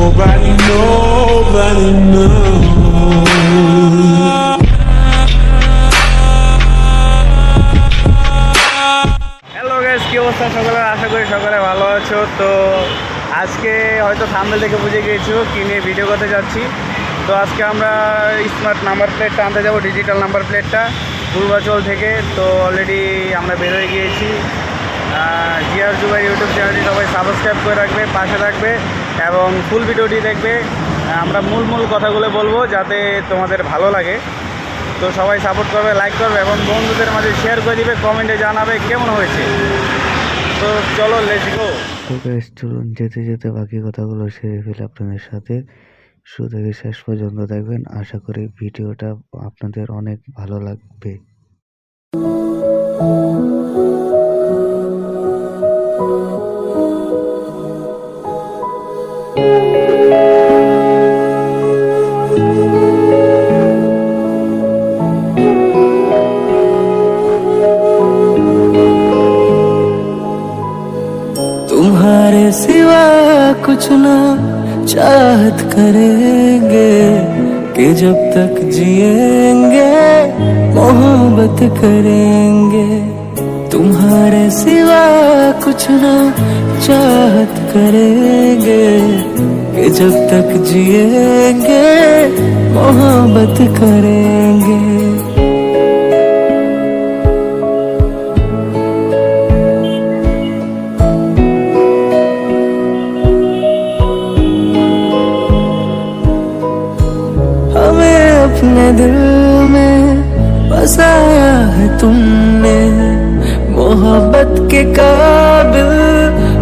nobody knows. Hello guys, কি অবস্থা সকলের? আশা করি সকলে ভালো আছো। তো আজকে হয়তো থাম্বনেল দেখে বুঝে গিয়েছো কি নিয়ে ভিডিও করতে যাচ্ছি। তো আজকে আমরা স্মার্ট নাম্বার প্লেটটা আনতে যাবো, ডিজিটাল নাম্বার প্লেটটা পূর্বাচল থেকে। তো অলরেডি আমরা বের হয়ে গিয়েছি। জিয়ার জুবাই ইউটিউব চ্যানেলটি সবাই সাবস্ক্রাইব করে রাখবে, পাশে থাকবে এবং ফুল ভিডিওটি দেখবে। আমরা মূল কথাগুলো বলবো যাতে তোমাদের ভালো লাগে। তো সবাই সাপোর্ট করবে, লাইক করবে এবং বন্ধুদের মাঝে শেয়ার করে দিবে, কমেন্টে জানাবে কেমন হয়েছে। তো চলো, লেটস গো। তো গাইস, চলুন যেতে যেতে বাকি কথাগুলো সেরে ফেলি আপনাদের সাথে। শুরু থেকে শেষ পর্যন্ত দেখবেন, আশা করি ভিডিওটা আপনাদের অনেক ভালো লাগবে। तुम्हारे सिवा कुछ ना चाहत करेंगे कि जब तक जिएंगे मोहब्बत करेंगे। तुम्हारे सिवा कुछ ना चाहत करेंगे कि जब तक जिएंगे मोहब्बत करेंगे। अपने दिल में बसाया है तुमने, मोहब्बत के काबिल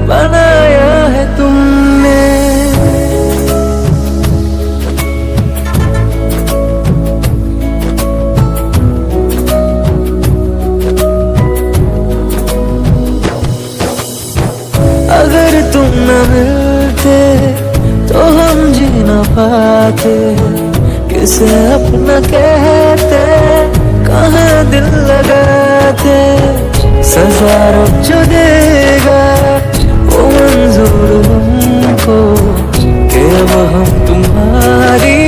बनाया है तुमने। अगर तुम न मिलते तो हम जी न पाते, किसे अपना कहते कहाँ दिल लगाते। सजा रब जो देगा वो मंजूर हमको, कि अब हम तुम्हारी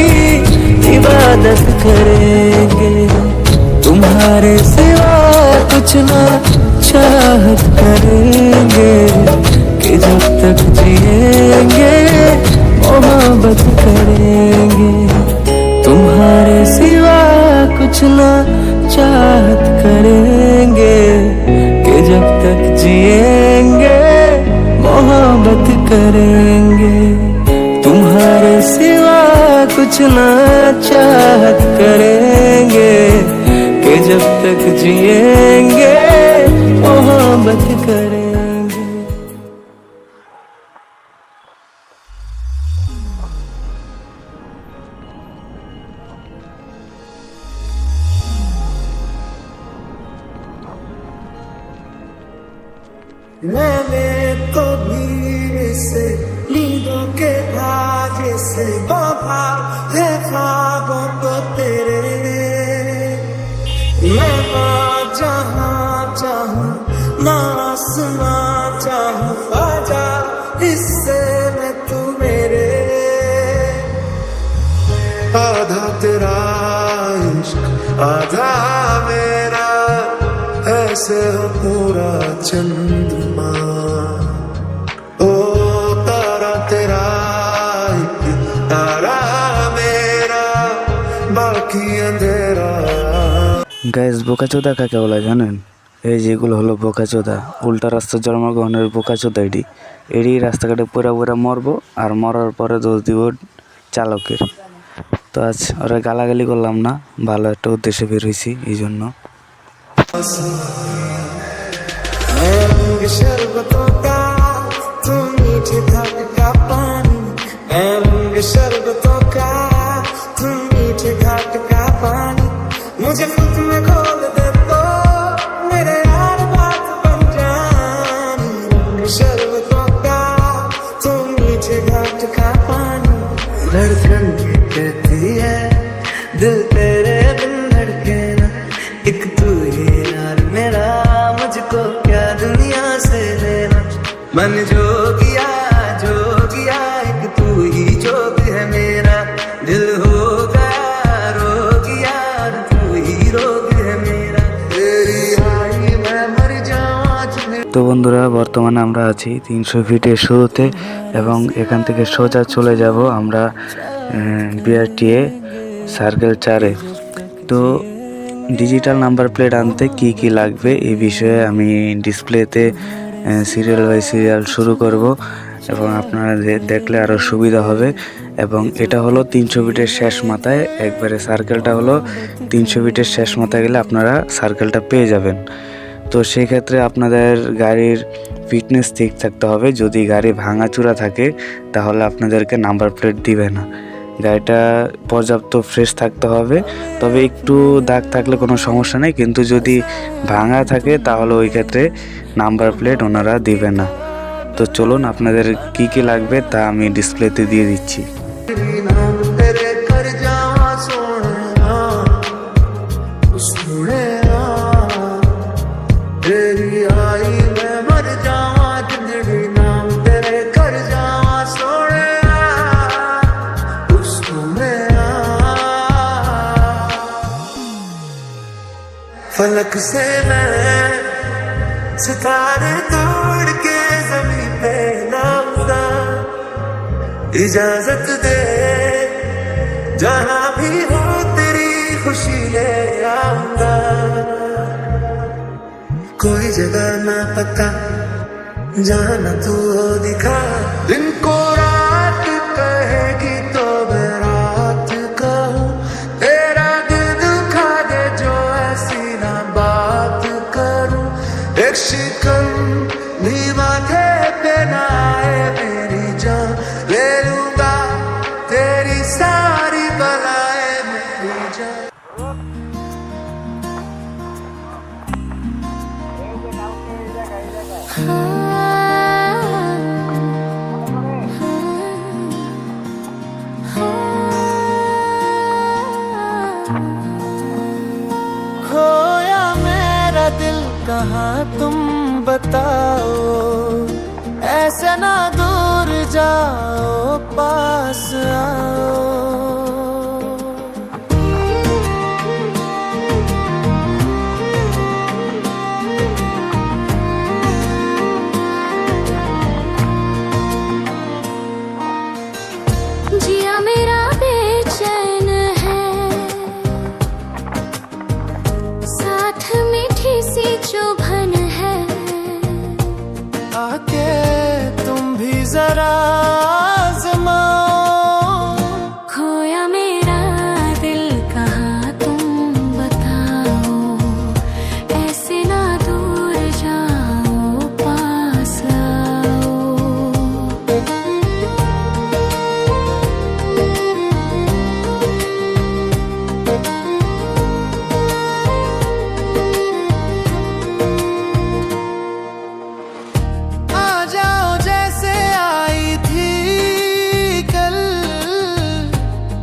इबादत करेंगे। तुम्हारे सिवा कुछ ना चाहत करेंगे कि जब तक जिएंगे मोहब्बत करेंगे। तुम्हारे सिवा कुछ ना चाहत करेंगे कि जब तक जिएंगे मोहब्बत करेंगे। तुम्हारे सिवा कुछ ना चाहत करेंगे कि जब तक जिएंगे मोहब्बत करेंगे। मैंने तो भी इसे नींदों के धागे से बांधा है ख्वाबों को तेरे। मैं ना जहाँ चाहूँ ना आसमां चाहूँ, आजा इससे मैं तू मेरे। आधा तेरा इश्क आधा मेरा, ऐसे हो पूरा चंद्रमा। ओ तारा तेरा तारा मेरा, बाकी अंधेरा। গাইস, বোকাচোদা কাকে বলে জানেন? এই যেগুলো হলো বোকাচোদা, উল্টা রাস্তা জন্মগ্রহণের বোকাচোদা। এডি রাস্তাঘাটে পুরা মরবো, আর মরার পরে দোষ দিব চালকের। তো আজ ওরা গালাগালি করলাম না, ভালো একটা উদ্দেশ্যে বের হয়েছি এই জন্য। शरबतों का तू मीठे घाट का पानी, शरबतों का तू मीठे घाट का पानी। मुझे खुद में खोल दे तो मेरे यार बात बन जानी। शरबतों का तू मीठे घाट का पानी। धड़कन ये कहती है दिल तेरे बिन धड़के ना, एक तू ही यार मेरा, मुझको क्या दुनिया से लेना। मन जो किया एक तू ही जो তো বন্ধুরা, বর্তমানে আমরা আছি 300 ফিটের শুরুতে এবং এখান থেকে সোজা চলে যাব আমরা বিআরটিএ সার্কেল 4-এ। তো ডিজিটাল নাম্বার প্লেট আনতে কি কি লাগবে এই বিষয়ে আমি ডিসপ্লেতে সিরিয়াল বাই সিরিয়াল শুরু করব এবং আপনারা দেখলে আরও সুবিধা হবে। এবং এটা হলো 300 ফিটের শেষ মাথায়, একবারে সার্কেলটা হলো 300 ফিটের শেষ মাথায় গেলে আপনারা সার্কেলটা পেয়ে যাবেন। তো সেই ক্ষেত্রে আপনাদের গাড়ির ফিটনেস ঠিক থাকতে হবে। যদি গাড়ি ভাঙাচুরা থাকে তাহলে আপনাদেরকে নাম্বার প্লেট দিবে না। গাড়িটা পর্যাপ্ত ফ্রেশ থাকতে হবে, তবে একটু দাগ থাকলে কোনো সমস্যা নেই, কিন্তু যদি ভাঙা থাকে তাহলে ওই ক্ষেত্রে নাম্বার প্লেট ওনারা দিবে না। তো চলুন, আপনাদের কি কি লাগবে তা আমি ডিসপ্লেতে দিয়ে দিচ্ছি। फलक से मैं सितारे तोड़ के जमीन पे लाऊंगा, इजाजत दे जहां भी हो तेरी खुशी ले आऊंगा। कोई जगह ना पता जहां न तू हो दिखा, दिन को रात कहेगी तो मैं रात कहूं, तेरा दिल दुखा दे जो ऐसी ना बात करूं। एक शिकन भी माथे पे ना आए मेरी जान, ले लूंगा तेरी सारी बलाएं मेरी जान। खोया मेरा दिल कहाँ तुम बताओ, ऐसे ना दूर जाओ पास आओ। जिया मेरा बेचैन है, साथ मीठी सी चुभन है, आके तुम भी जरा आज़माओ। खोया मेरा दिल कहाँ तुम बताओ, ऐसे ना दूर जाओ पास आओ। आ जाओ जैसे आई थी कल,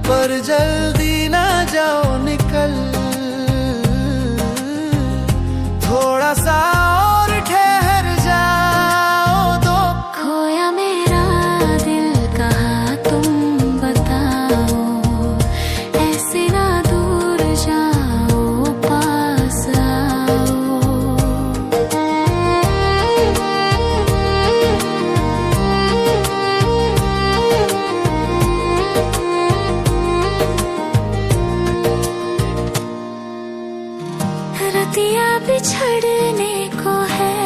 पर जल्दी ना जाओ निकल। थोड़ा सा और ठहर जाओ दो। खोया मेरा दिल कहाँ तुम बताओ, ऐसे ना दूर जाओ पास आओ। रतिया बिछड़ने को है,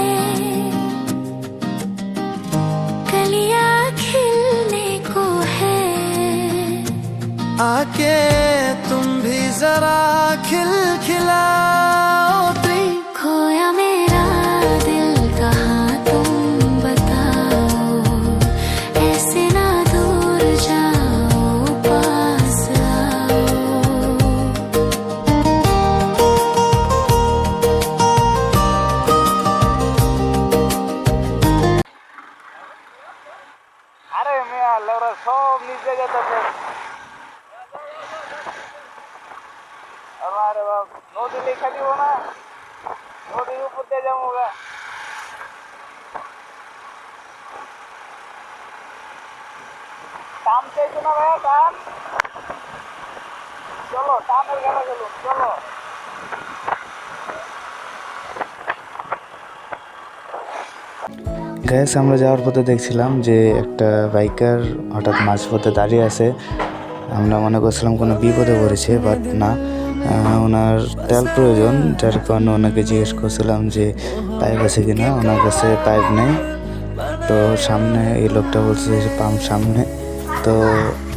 कलियां खिलने को है, आके तुम भी जरा खिलखिलाओ। खोया मेरा दिल कहाँ तुम बताओ, ऐसे ना दूर जाओ पास आओ। আরে মেয়া লেওরা সব নিচে যেতেছে। আরে বাপ, নদী লেখা দিব না, নদীর উপর দিয়ে যাবো গা। টান চাইছো না ভাইয়া, টান। চলো টানের গানা চলো, চলো। গ্যাস আমরা যাওয়ার পথে দেখছিলাম যে একটা বাইকার হঠাৎ মাঝপথে দাঁড়িয়ে আছে। আমরা মনে করছিলাম কোনো বিপদে পড়েছে, বাট না, ওনার তেল প্রয়োজন, যার কারণে ওনাকে জিজ্ঞেস করছিলাম যে পাইপ আছে কিনা। ওনার কাছে পাইপ নেই। তো সামনে এই লোকটা বলছে যে পাম্প সামনে। তো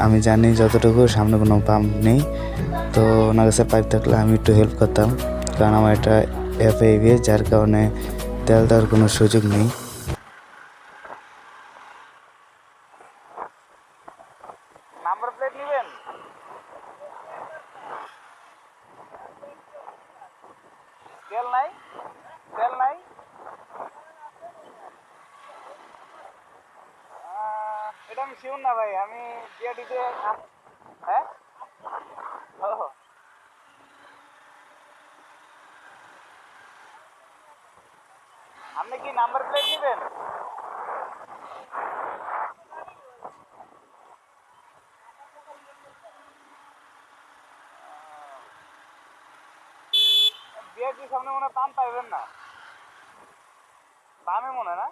আমি জানি যতটুকু সামনে কোনো পাম্প নেই। তো ওনার কাছে পাইপ থাকলে আমি একটু হেল্প করতাম, কারণ আমার এটা এফএইভি, যার কারণে তেল দেওয়ার কোনো সুযোগ নেই। নাম্বার প্লেট নেবেন? তেল নাই? তেল নাই? এটা আমি শিওর না ভাই, আমি বিআরটিতে। হ্যাঁ, ও, আপনি কি নাম্বার প্লেট নেবেন? বিআরটির সামনে মনে হয় পাম্প পাইবেন না, বামে মনে হয় না?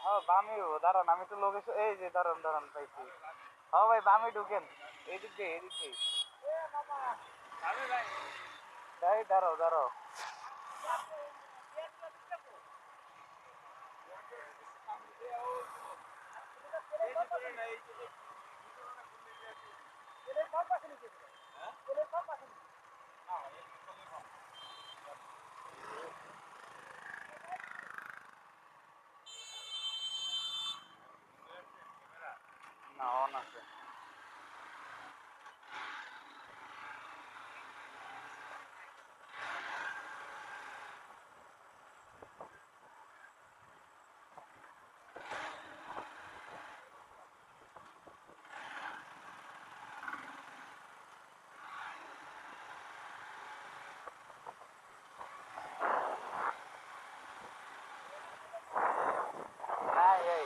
হ্যাঁ বামে, দাঁড়ান আমি তো লোকেশন, এই যে দাঁড়ান দাঁড়ান পাইছি। হ্যাঁ ভাই বামে ঢুকেন, এদিক দিয়ে এদিক দিয়ে। ভাই দাঁড়াও দাঁড়াও, না অন আছে। হ্যাঁ এই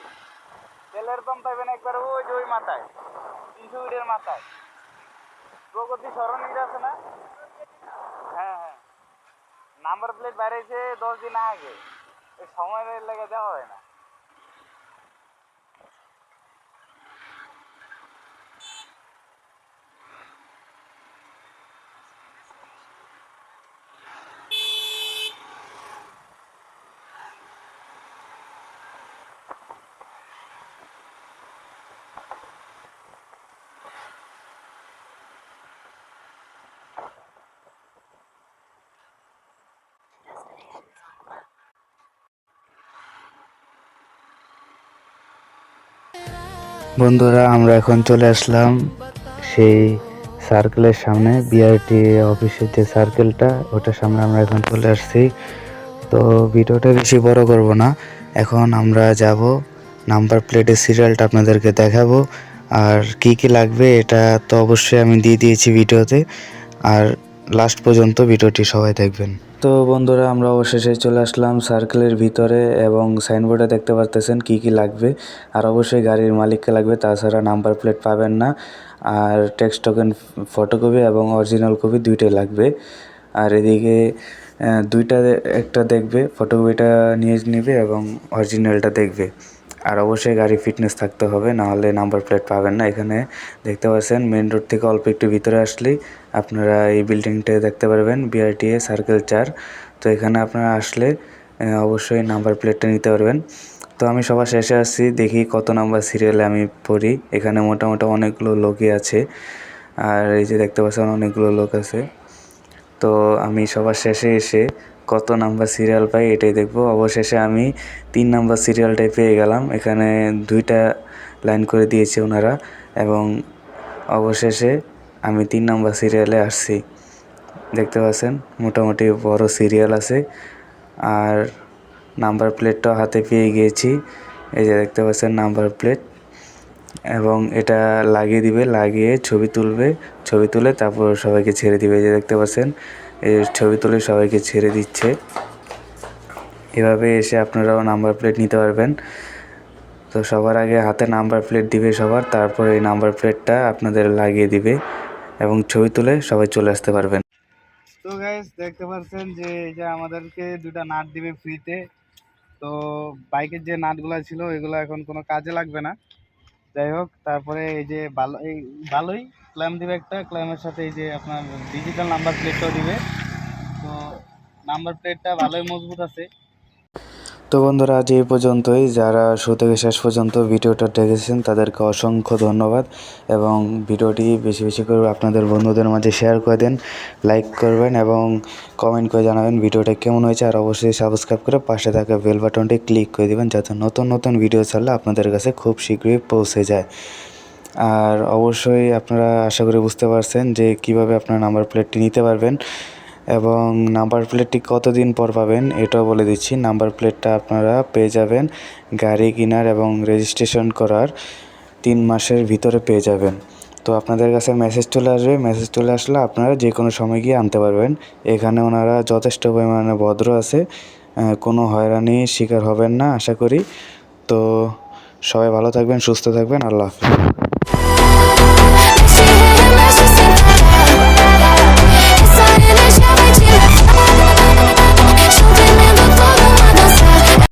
তেলের পাম্প পাইবেন একবার ওই যে ওই মাথায়, 300 ফিটের মাথায় প্রগতি সরণিটা আছে না? হ্যাঁ হ্যাঁ, নাম্বার প্লেট বেড়েছে 10 দিন আগে, এই সময়ের লেগে দেওয়া হয় না। বন্ধুরা, আমরা এখন চলে আসলাম সেই সার্কেলের সামনে, বিআরটি অফিসের যে সার্কেলটা, ওটার সামনে আমরা এখন চলে আসছি। তো ভিডিওটা বেশি বড় করব না, এখন আমরা যাব নাম্বার প্লেটের সিরিয়ালটা আপনাদেরকে দেখাবো। আর কি কি লাগবে এটা তো অবশ্যই আমি দিয়ে দিয়েছি ভিডিওতে, আর লাস্ট পর্যন্ত ভিডিওটি সবাই দেখবেন। তো বন্ধুরা, আমরা অবশেষে চলে আসলাম সার্কেলের ভিতরে, এবং সাইনবোর্ডে দেখতে পারতেছেন কি কি লাগবে। আর অবশ্যই গাড়ির মালিককে লাগবে, তাছাড়া নাম্বার প্লেট পাবেন না। আর টেক্সট টোকেন ফটোকপি এবং অরিজিনাল কপি দুইটাই লাগবে। আর এদিকে দুইটা, একটা দেখবে, ফটোকপিটা নিয়ে নেবে এবং অরিজিনালটা দেখবে। আর অবশ্যই গাড়ি ফিটনেস থাকতে হবে, নাহলে নাম্বার প্লেট পাবেন না। এখানে দেখতে পাচ্ছেন মেন রোড থেকে অল্প একটু ভিতরে আসলেই আপনারা এই বিল্ডিংটা দেখতে পারবেন, বিআরটিএ সার্কেল 4। তো এখানে আপনারা আসলে অবশ্যই নাম্বার প্লেটটা নিতে পারবেন। তো আমি সবার শেষে আসছি, দেখি কত নাম্বার সিরিয়ালে আমি পড়ি। এখানে মোটামুটি অনেকগুলো লোকই আছে, আর এই যে দেখতে পাচ্ছেন অনেকগুলো লোক আছে। তো আমি সবার শেষে এসে কত নাম্বার সিরিয়াল পাই এটাই দেখব। অবশেষে আমি 3 নাম্বার সিরিয়ালটাই পেয়ে গেলাম। এখানে 2টা লাইন করে দিয়েছে ওনারা, এবং অবশেষে আমি 3 নাম্বার সিরিয়ালে আসছি। দেখতে পাচ্ছেন মোটামুটি বড় সিরিয়াল আছে, আর নাম্বার প্লেটটাও হাতে পেয়ে গিয়েছি। এই যে দেখতে পাচ্ছেন নাম্বার প্লেট, এবং এটা লাগিয়ে দিবে, লাগিয়ে ছবি তুলবে, ছবি তুলে তারপর সবাইকে ছেড়ে দিবে। যে দেখতে পাচ্ছেন এই ছবি তুলে সবাইকে ছেড়ে দিচ্ছে। এভাবে এসে আপনারাও নাম্বার প্লেট নিতে পারবেন। তো সবার আগে হাতে নাম্বার প্লেট দিবে সবার, তারপর এই নাম্বার প্লেটটা আপনাদের লাগিয়ে দিবে এবং ছবি তুলে সবাই চলে আসতে পারবেন। তো গাইস গাইস দেখতে পাচ্ছেন যে এই যে আমাদেরকে দুটা নাট দিবে ফ্রিতে। তো বাইকের যে নাটগুলো ছিল এগুলো এখন কোনো কাজে লাগবে না। যাই হোক, তারপরে এই যে ভালোই ক্ল্যাম দিবে একটা, ক্ল্যামের সাথে এই যে আপনার ডিজিটাল নাম্বার প্লেটটাও দিবে। তো নাম্বার প্লেটটা ভালোই মজবুত আছে। তো বন্ধুরা আজ এই পর্যন্তই। যারা শুরু থেকে শেষ পর্যন্ত ভিডিওটা দেখেছেন তাদেরকে অসংখ্য ধন্যবাদ, এবং ভিডিওটি বেশি বেশি করে আপনাদের বন্ধুদের মাঝে শেয়ার করে দেন, লাইক করবেন এবং কমেন্ট করে জানাবেন ভিডিওটা কেমন হয়েছে। আর অবশ্যই সাবস্ক্রাইব করে পাশে থাকা বেল বাটনটি ক্লিক করে দেবেন, যাতে নতুন নতুন ভিডিও ছাড়লে আপনাদের কাছে খুব শীঘ্রই পৌঁছে যায়। আর অবশ্যই আপনারা আশা করি বুঝতে পারছেন যে কিভাবে আপনার নাম্বার প্লেটটি নিতে পারবেন এবং নাম্বার প্লেটটি কতদিন পর পাবেন এটাও বলে দিচ্ছি। নাম্বার প্লেটটা আপনারা পেয়ে যাবেন গাড়ি কেনার এবং রেজিস্ট্রেশন করার 3 মাসের ভিতরে পেয়ে যাবেন। তো আপনাদের কাছে মেসেজ চলে আসবে, মেসেজ চলে আসলে আপনারা যে কোনো সময় গিয়ে আনতে পারবেন। এখানে ওনারা যথেষ্ট পরিমাণে ভদ্র আছে, কোনো হয়রানির শিকার হবেন না আশা করি। তো সবাই ভালো থাকবেন, সুস্থ থাকবেন, আল্লাহ হাফেজ।